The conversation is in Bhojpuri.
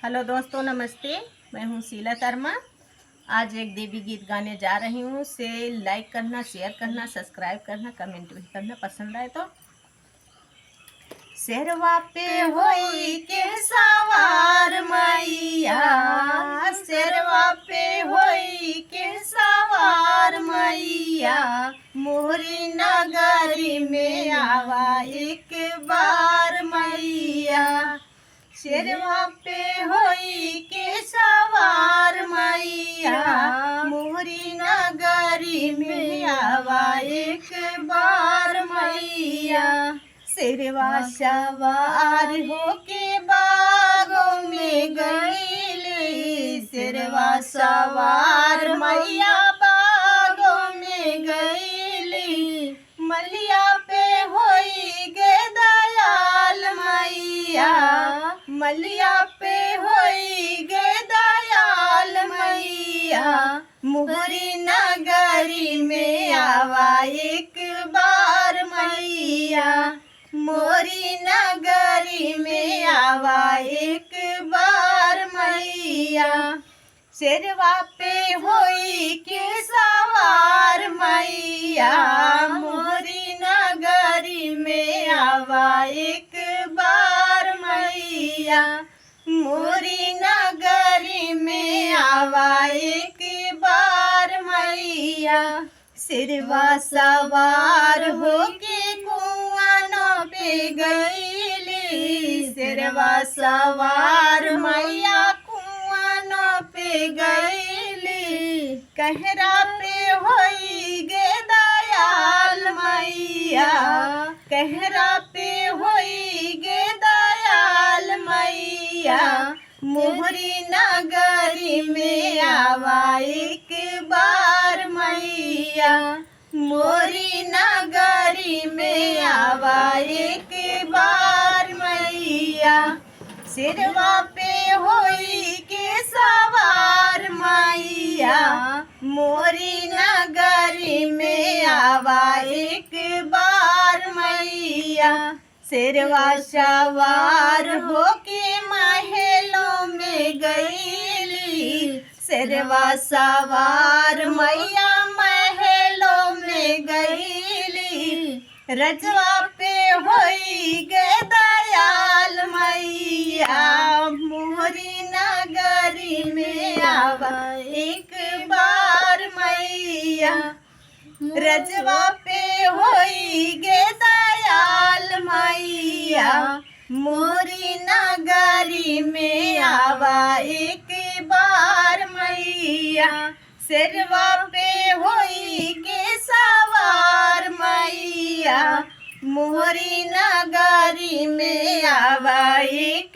हेलो दोस्तों, नमस्ते। मैं हूँ शीला शर्मा। आज एक देवी गीत गाने जा रही हूँ। से लाइक करना, शेयर करना, सब्सक्राइब करना, कमेंट भी करना। पसंद आए तो शेरवा पे होई के सवार मैया, शेरवा पे होई के सवार मैया, मोहरी नगरी में आवा एक बार मैया। शेरवा पे होई के सवार मैया, मोहरी नगरी में आवा एक बार मैया। शेरवा सवार होके बागों में गईली, शेरवा सवार मैया बागों में गईली। मलिया पे होई गे दयाल मैया, मलिया पे होई गे दयाल मैया, मोहरी नगरी में आवा एक बार मैया, मोरी नगरी में आवा एक बार मैया। शेरवा पे होई के सवार मैया, मोरी नगरी में आवा एक बार मैया, मोरी नगरी में आवा एक बार मैया। शेरवा सवार होके कुआं पे गईली, शेरवा सवार मैया कुआं पे गईली। कहरा पे होई गे दयाल मैया, कहरा पे होई गे दयाल मैया, मोहरी नगरी में आवा एक बार मैया, मोरी नगरी में आवा एक बार मैया। शेरवा पे होई के सवार मैया, मोरी नगरी में आवा एक बार मैया। शेरवा सवार होके महलों में गईली, शेरवा सवार मैया महलों में गईली। रजवा पे होई गे दयाल मैया, मोहरी नगरी में आवा एक बार मैया। रजवा पे होई गे दयाल मैया, मोरी नगरी में आवा एक बार मैया। शेरवा पे होई के सवार मैया, मोहरी नगरी में आवा एक